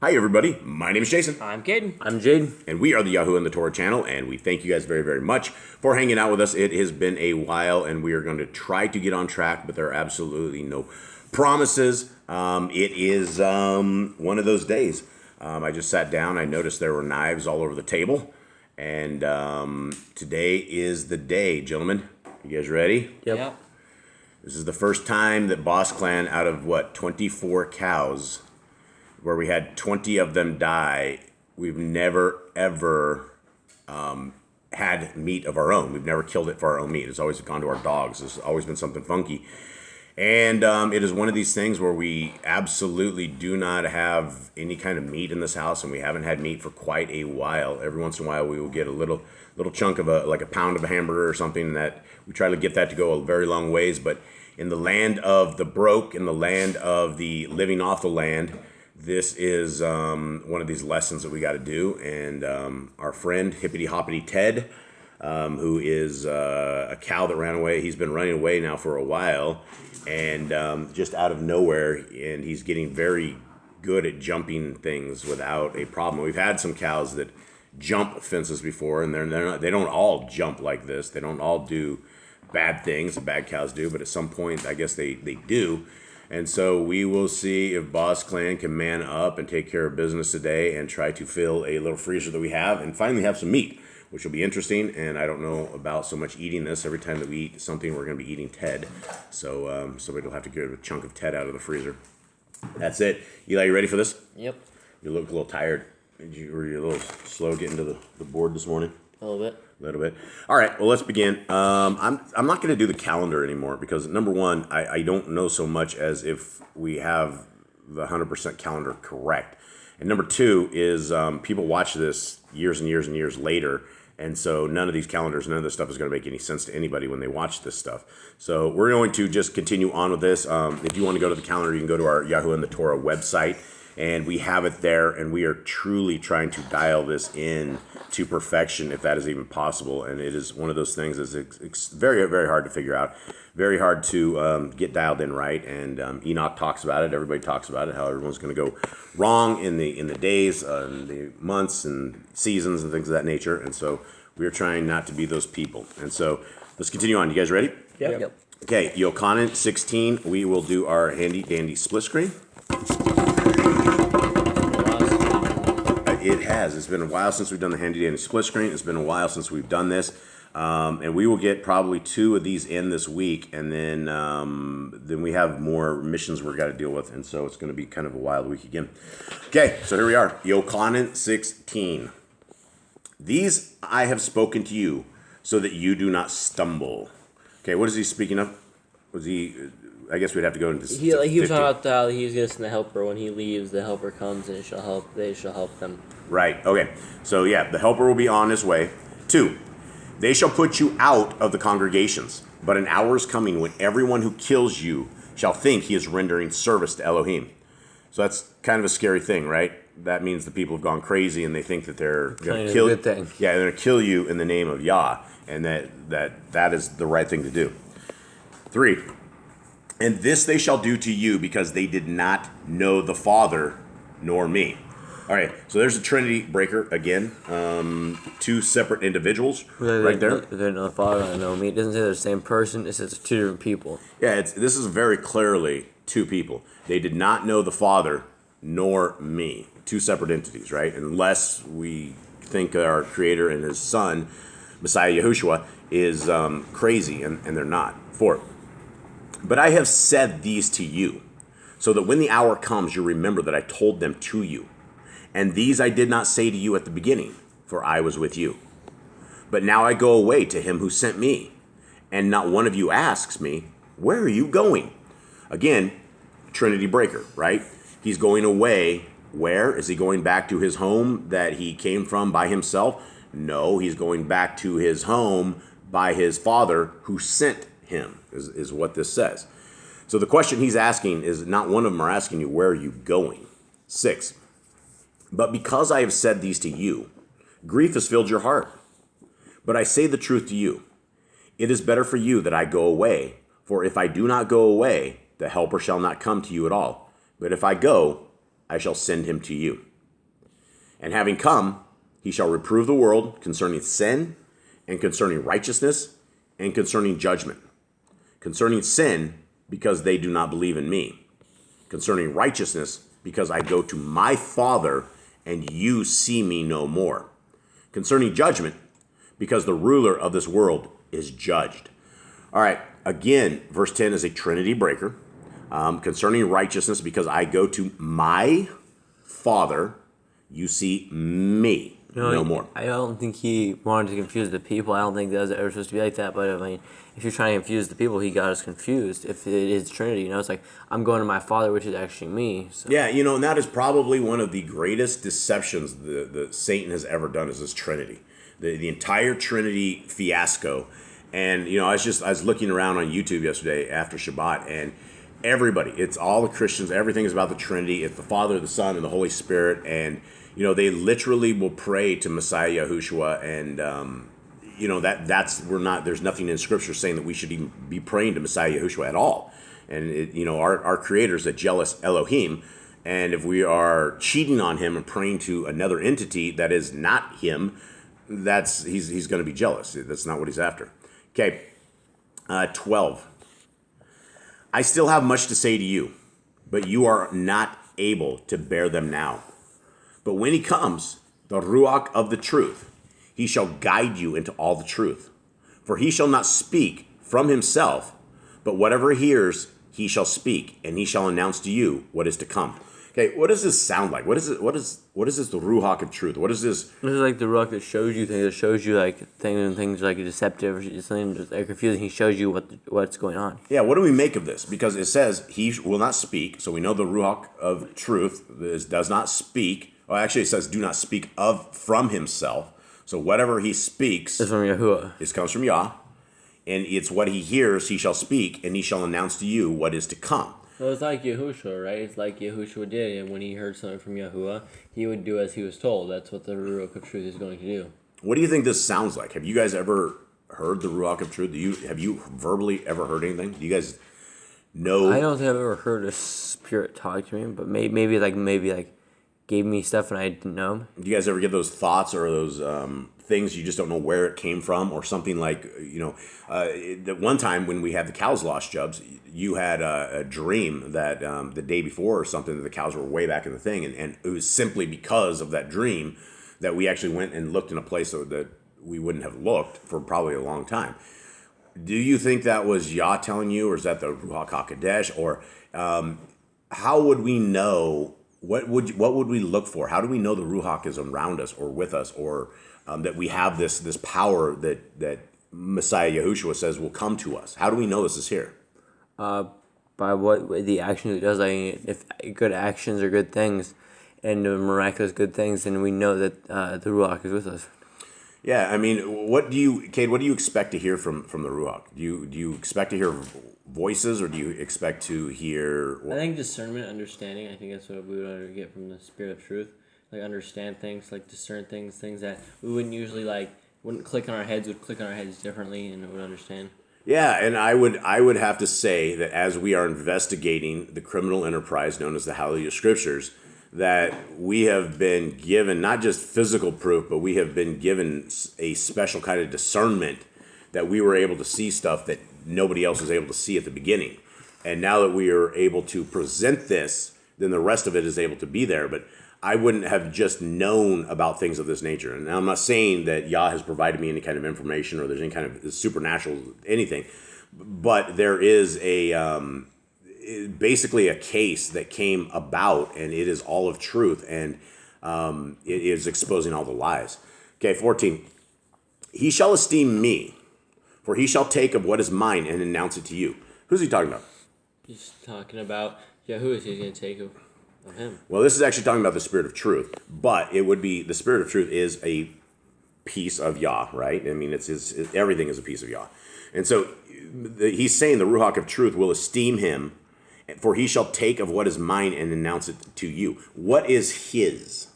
Hi, everybody. My name is Jason. I'm Caden. I'm Jaden. And we are the Yahuwah and the Torah channel, and we thank you guys very, very much for hanging out with us. It has been a while, and we are going to try to get on track, but there are absolutely no promises. It is one of those days. I just sat down. I noticed there were knives all over the table, and today is the day, gentlemen. You guys ready? Yep. This is the first time that Boss Clan, out of 24 cows, where we had 20 of them die, we've never, ever had meat of our own. We've never killed it for our own meat. It's always gone to our dogs. It's always been something funky. And it is one of these things where we absolutely do not have any kind of meat in this house, and we haven't had meat for quite a while. Every once in a while, we will get a little chunk of a pound of a hamburger or something, that we try to get that to go a very long ways. But in the land of the broke, in the land of the living off the land, this is one of these lessons that we got to do. And our friend Hippity Hoppity Ted, who is a cow that ran away, he's been running away now for a while, and just out of nowhere, and he's getting very good at jumping things without a problem. We've had some cows that jump fences before, and they don't all jump like this. They don't all do bad things that bad cows do, but at some point, I guess they do. And so we will see if Boss Clan can man up and take care of business today and try to fill a little freezer that we have and finally have some meat, which will be interesting. And I don't know about so much eating this. Every time that we eat something, we're going to be eating Ted. So somebody will have to get a chunk of Ted out of the freezer. That's it. Eli, you ready for this? Yep. You look a little tired. Were you a little slow getting to the board this morning? A little bit. A little bit. All right, well, let's begin. I'm not going to do the calendar anymore because, number one, I don't know so much as if we have the 100% calendar correct. And number two is people watch this years and years and years later, and so none of these calendars, none of this stuff is going to make any sense to anybody when they watch this stuff. So we're going to just continue on with this. If you want to go to the calendar, you can go to our Yahuwah and the Torah website, and we have it there, and we are truly trying to dial this in to perfection, if that is even possible. And it is one of those things that's it's very, very hard to figure out, very hard to get dialed in right. And Enoch talks about it. Everybody talks about it, how everyone's going to go wrong in the days, in the months and seasons and things of that nature. And so we are trying not to be those people. And so let's continue on. You guys ready? Yep. Okay, Yochanan 16, we will do our handy dandy split screen. It has. It's been a while since we've done the handy dandy split screen. It's been a while since we've done this. And we will get probably 2 of these in this week. And then we have more missions we've got to deal with. And so it's going to be kind of a wild week again. Okay, so here we are. Yochanan 16. These I have spoken to you so that you do not stumble. Okay, what is he speaking of? I guess we'd have to go into this. He was talking about how he's going to send the helper. When he leaves, the helper comes and they shall help them. Right, okay. So yeah, the helper will be on his way. 2, they shall put you out of the congregations, but an hour is coming when everyone who kills you shall think he is rendering service to Elohim. So that's kind of a scary thing, right? That means the people have gone crazy and they think that they're going to kill you. Yeah, they're going to kill you in the name of Yah, and that is the right thing to do. 3, and this they shall do to you because they did not know the Father nor me. All right, so there's a Trinity breaker again. 2 separate individuals right there. They didn't know the Father and know me. It doesn't say they're the same person. It says 2 different people. Yeah, this is very clearly 2 people. They did not know the Father nor me. 2 separate entities, right? Unless we think our Creator and His Son, Messiah Yahushua, is crazy, and they're not. 4, but I have said these to you, so that when the hour comes, you remember that I told them to you. And these I did not say to you at the beginning, for I was with you. But now I go away to him who sent me, and not one of you asks me, where are you going? Again, Trinity breaker, right? He's going away. Where? Is he going back to his home that he came from by himself? No, he's going back to his home by his Father who sent him, is what this says. So the question he's asking is, not one of them are asking you, where are you going? 6, but because I have said these to you, grief has filled your heart. But I say the truth to you. It is better for you that I go away, for if I do not go away, the helper shall not come to you at all. But if I go, I shall send him to you. And having come, he shall reprove the world concerning sin, and concerning righteousness, and concerning judgment. Concerning sin, because they do not believe in me. Concerning righteousness, because I go to my Father, and you see me no more. Concerning judgment, because the ruler of this world is judged. All right, again, verse 10 is a Trinity breaker. Concerning righteousness, because I go to my Father, you see me no more. I don't think he wanted to confuse the people. I don't think that was ever supposed to be like that. But I mean, if you're trying to confuse the people, he got us confused. If it is Trinity, it's like, I'm going to my Father, which is actually me. So. Yeah, and that is probably one of the greatest deceptions the Satan has ever done, is this Trinity. The entire Trinity fiasco. And, I was looking around on YouTube yesterday after Shabbat, and everybody, it's all the Christians, everything is about the Trinity. It's the Father, the Son, and the Holy Spirit. And, they literally will pray to Messiah Yahushua. And, there's nothing in Scripture saying that we should even be praying to Messiah Yahushua at all. And, our Creator is a jealous Elohim. And if we are cheating on him and praying to another entity that is not him, he's going to be jealous. That's not what he's after. Okay, 12. I still have much to say to you, but you are not able to bear them now. But when he comes, the Ruach of the truth, he shall guide you into all the truth. For he shall not speak from himself, but whatever he hears, he shall speak, and he shall announce to you what is to come. Okay, what does this sound like? What is it? What is this? The Ruach of truth. What is this? This is like the Ruach that shows you things. That shows you like things like deceptive or something like confusing. He shows you what's going on. Yeah. What do we make of this? Because it says he will not speak. So we know the Ruach of truth does not speak. Well, actually, it says do not speak from himself. So whatever he speaks is from Yahuwah. It comes from Yah, and it's what he hears. He shall speak, and he shall announce to you what is to come. Well, it's like Yahushua, right? It's like Yahushua did, and when he heard something from Yahuwah, he would do as he was told. That's what the Ruach of Truth is going to do. What do you think this sounds like? Have you guys ever heard the Ruach of Truth? Have you verbally ever heard anything? Do you guys know? I don't think I've ever heard a spirit talk to me, but maybe gave me stuff and I didn't know. Do you guys ever get those thoughts or those things you just don't know where it came from, or something like, the one time when we had the cows lost, Jubs, you had a dream that the day before or something that the cows were way back in the thing, and it was simply because of that dream that we actually went and looked in a place that we wouldn't have looked for probably a long time. Do you think that was Yah telling you, or is that the Ruach HaKodesh, or how would we know? What would we look for? How do we know the Ruach is around us or with us, or that we have this power that Messiah Yahushua says will come to us? How do we know this is here? By what the actions it does. Like if good actions are good things, and miraculous good things, then we know that the Ruach is with us. Yeah, I mean, Cade, what do you expect to hear from the Ruach? Do you expect to hear voices, or do you expect to hear? I think discernment, understanding. I think that's what we would get from the Spirit of Truth. Like understand things, like discern things that we wouldn't usually wouldn't click on our heads. Would click on our heads differently, and would understand. Yeah, and I would have to say that as we are investigating the criminal enterprise known as the Hallelujah Scriptures, that we have been given not just physical proof, but we have been given a special kind of discernment that we were able to see stuff that nobody else was able to see at the beginning. And now that we are able to present this, then the rest of it is able to be there. But I wouldn't have just known about things of this nature. And I'm not saying that Yah has provided me any kind of information or there's any kind of supernatural anything, but there is basically a case that came about, and it is all of truth, and it is exposing all the lies. Okay, 14. He shall esteem me, for he shall take of what is mine and announce it to you. Who's he talking about? He's talking about Yahuwah. He's going to take of him. Well, this is actually talking about the Spirit of Truth, but it would be the Spirit of Truth is a piece of Yah, right? I mean, everything is a piece of Yah, and so he's saying the Ruach of Truth will esteem him. For he shall take of what is mine and announce it to you. What is his?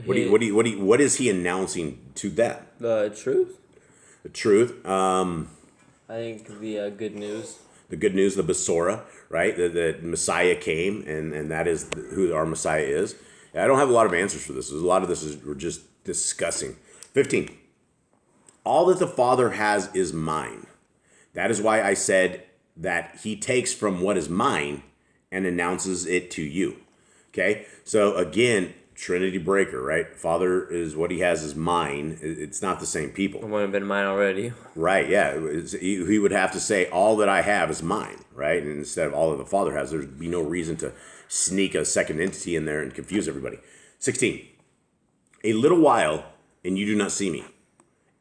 What is he announcing to them? The truth. The truth. I think the good news. The good news, the Besorah, right? The Messiah came, and that is who our Messiah is. I don't have a lot of answers for this. A lot of this is we're just discussing. 15. All that the Father has is mine. That is why I said that he takes from what is mine and announces it to you. Okay? So again, Trinity breaker, right? Father is what he has is mine. It's not the same people. It would have been mine already. Right, yeah. He would have to say, all that I have is mine, right? And instead of all that the Father has, there'd be no reason to sneak a second entity in there and confuse everybody. 16. A little while, and you do not see me.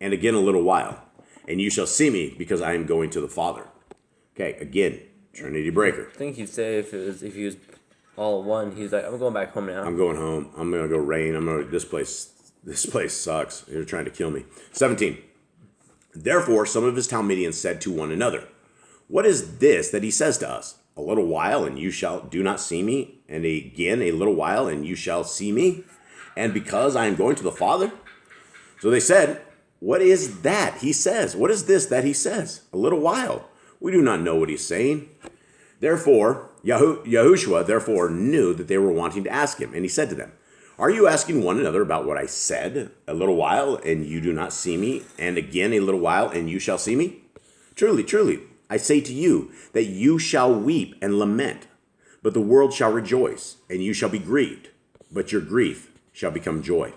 And again a little while, and you shall see me, because I am going to the Father. Okay, again, Trinity breaker. I think he'd say if he was all one, he's like, I'm going back home now. I'm going home. I'm gonna go rain. This place sucks. They're trying to kill me. 17. Therefore, some of his Talmudians said to one another, what is this that he says to us? A little while, and you shall do not see me, and again a little while, and you shall see me, and because I am going to the Father? So they said, what is that he says? What is this that he says? A little while. We do not know what he's saying. Therefore, Yahushua therefore knew that they were wanting to ask him, and he said to them, are you asking one another about what I said? A little while, and you do not see me, and again a little while, and you shall see me? Truly, truly, I say to you that you shall weep and lament, but the world shall rejoice, and you shall be grieved, but your grief shall become joy.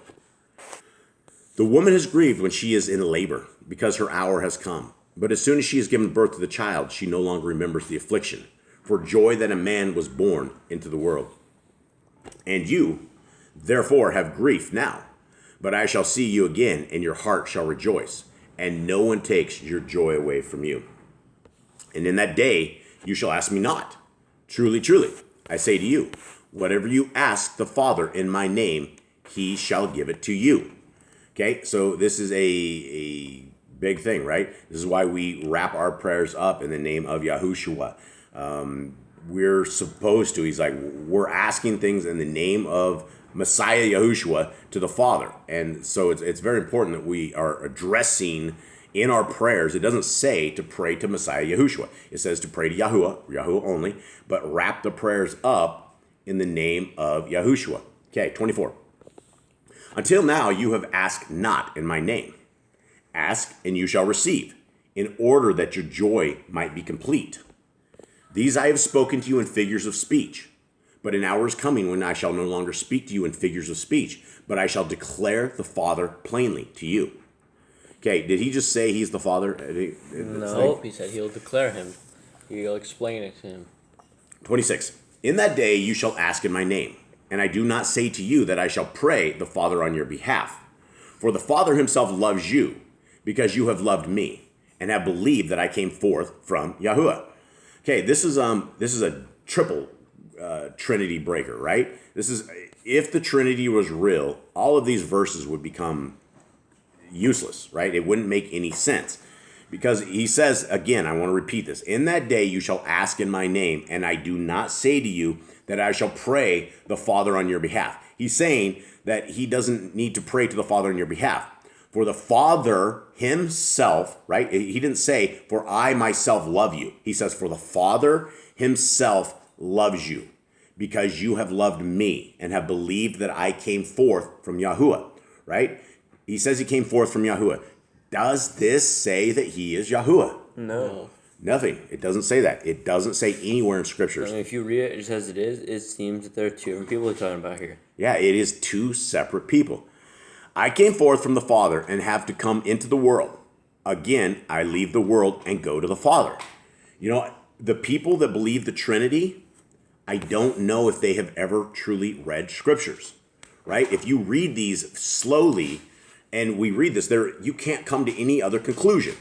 The woman is grieved when she is in labor, because her hour has come. But as soon as she has given birth to the child, she no longer remembers the affliction, for joy that a man was born into the world. And you, therefore, have grief now, but I shall see you again, and your heart shall rejoice, and no one takes your joy away from you. And in that day you shall ask me not. Truly, truly, I say to you, whatever you ask the Father in my name, he shall give it to you. Okay, so this is a big thing, right? This is why we wrap our prayers up in the name of Yahushua. We're supposed to, he's like, we're asking things in the name of Messiah Yahushua to the Father. And so it's very important that we are addressing in our prayers. It doesn't say to pray to Messiah Yahushua. It says to pray to Yahuwah only, but wrap the prayers up in the name of Yahushua. Okay, 24. Until now you have asked not in my name. Ask and you shall receive, in order that your joy might be complete. These I have spoken to you in figures of speech, but an hour is coming when I shall no longer speak to you in figures of speech, but I shall declare the Father plainly to you. Okay, did he just say he's the Father? No, he said he'll declare him. He'll explain it to him. 26. In that day you shall ask in my name, and I do not say to you that I shall pray the Father on your behalf. For the Father himself loves you, because you have loved me, and have believed that I came forth from Yahuwah. Okay, this is a triple Trinity breaker, right? This is, if the Trinity was real, all of these verses would become useless, right? It wouldn't make any sense. Because he says, again, I want to repeat this. In that day you shall ask in my name, and I do not say to you that I shall pray the Father on your behalf. He's saying that he doesn't need to pray to the Father on your behalf. For the Father himself, right? He didn't say, for I myself love you. He says, for the Father himself loves you, because you have loved me and have believed that I came forth from Yahuwah, right? He says he came forth from Yahuwah. Does this say that he is Yahuwah? No. Nothing. It doesn't say that. It doesn't say anywhere in scriptures. I mean, if you read it just as it is, it seems that there are two different people we're talking about here. Yeah, it is two separate people. I came forth from the Father and have to come into the world. Again, I leave the world and go to the Father. You know, the people that believe the Trinity, I don't know if they have ever truly read scriptures, right? If you read these slowly, and we read this, you can't come to any other conclusion.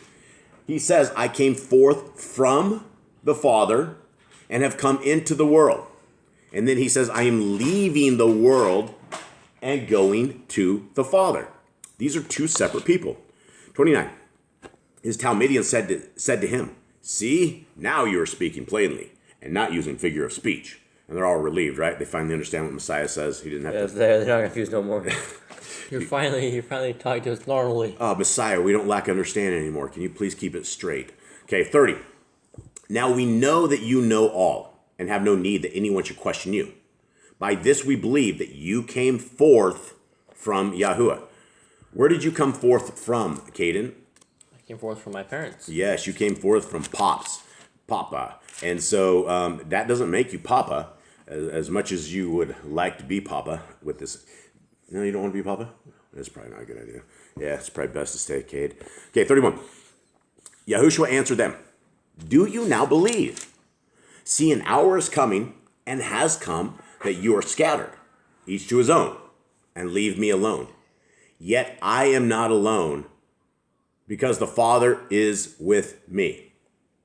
He says, I came forth from the Father and have come into the world. And then he says, I am leaving the world and going to the Father. These are two separate people. 29. His Talmudians said to him, see, now you are speaking plainly and not using figure of speech. And they're all relieved, right? They finally understand what Messiah says. He didn't have to. They're not confused no more. You're finally talking to us normally. Messiah, we don't lack understanding anymore. Can you please keep it straight? Okay, 30. Now we know that you know all and have no need that anyone should question you. By this we believe that you came forth from Yahuwah. Where did you come forth from, Caden? I came forth from my parents. Yes, you came forth from Papa. And so that doesn't make you Papa, as much as you would like to be Papa with this. No, you don't want to be Papa? That's probably not a good idea. Yeah, it's probably best to stay, Cade. Okay, 31. Yahushua answered them, do you now believe? See, an hour is coming and has come that you are scattered, each to his own, and leave me alone. Yet I am not alone, because the Father is with me.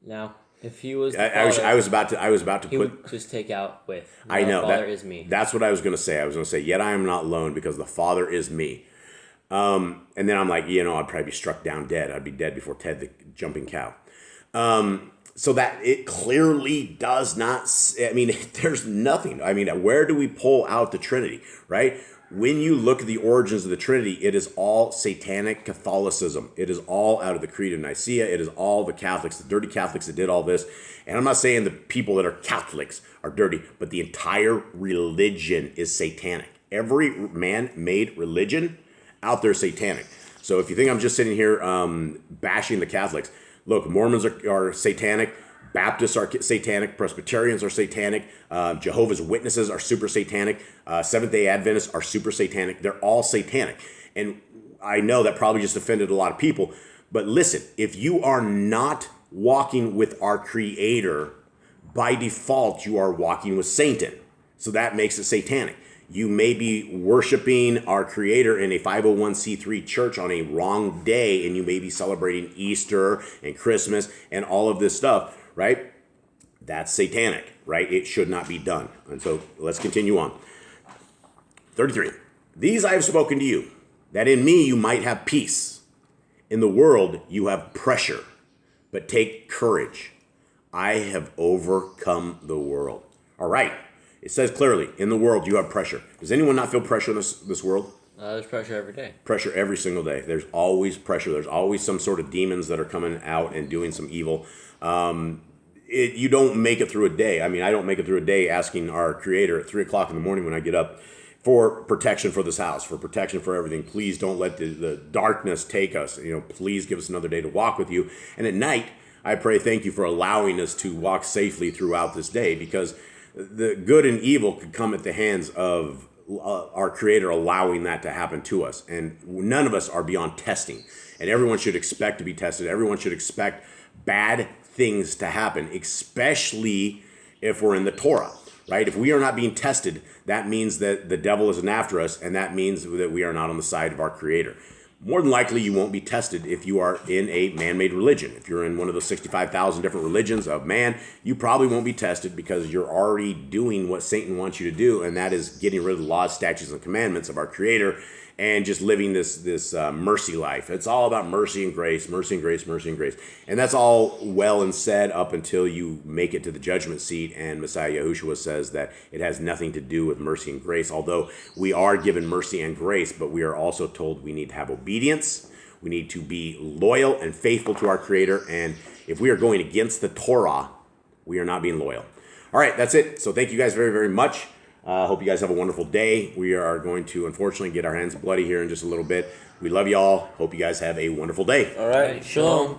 Now, if he was the I Father, was about to he put. would just take out with. I know the Father that is me. That's what I was going to say. I was going to say, yet I am not alone, because the Father is me. And then I'm like, I'd probably be struck down dead. I'd be dead before Ted the jumping cow. So that it clearly does not, there's nothing. Where do we pull out the Trinity, right? When you look at the origins of the Trinity, it is all satanic Catholicism. It is all out of the Creed of Nicaea. It is all the Catholics, the dirty Catholics that did all this. And I'm not saying the people that are Catholics are dirty, but the entire religion is satanic. Every man-made religion out there is satanic. So if you think I'm just sitting here bashing the Catholics, look, Mormons are satanic. Baptists are satanic. Presbyterians are satanic. Jehovah's Witnesses are super satanic. Seventh-day Adventists are super satanic. They're all satanic. And I know that probably just offended a lot of people. But listen, if you are not walking with our Creator, by default, you are walking with Satan. So that makes it satanic. You may be worshiping our Creator in a 501c3 church on a wrong day, and you may be celebrating Easter and Christmas and all of this stuff, right? That's satanic, right? It should not be done. And so let's continue on. 33. These I have spoken to you, that in me you might have peace. In the world you have pressure, but take courage. I have overcome the world. All right. It says clearly, in the world you have pressure. Does anyone not feel pressure in this world? There's pressure every day. Pressure every single day. There's always pressure. There's always some sort of demons that are coming out and doing some evil. You don't make it through a day. I don't make it through a day asking our Creator at 3 o'clock in the morning when I get up for protection for this house, for protection for everything. Please don't let the darkness take us. Please give us another day to walk with you. And at night, I pray thank you for allowing us to walk safely throughout this day, because the good and evil could come at the hands of our Creator allowing that to happen to us. And none of us are beyond testing. And everyone should expect to be tested. Everyone should expect bad things to happen, especially if we're in the Torah, right? If we are not being tested, that means that the devil isn't after us, and that means that we are not on the side of our Creator. More than likely, you won't be tested if you are in a man-made religion. If you're in one of the 65,000 different religions of man, you probably won't be tested, because you're already doing what Satan wants you to do, and that is getting rid of the laws, statutes, and commandments of our Creator and just living this mercy life. It's all about mercy and grace, mercy and grace, mercy and grace. And that's all well and said up until you make it to the judgment seat, and Messiah Yahushua says that it has nothing to do with mercy and grace, although we are given mercy and grace, but we are also told we need to have obedience. We need to be loyal and faithful to our Creator, and if we are going against the Torah, we are not being loyal. All right, that's it. So thank you guys very, very much. Hope you guys have a wonderful day. We are going to, unfortunately, get our hands bloody here in just a little bit. We love you all. Hope you guys have a wonderful day. All right. Shalom.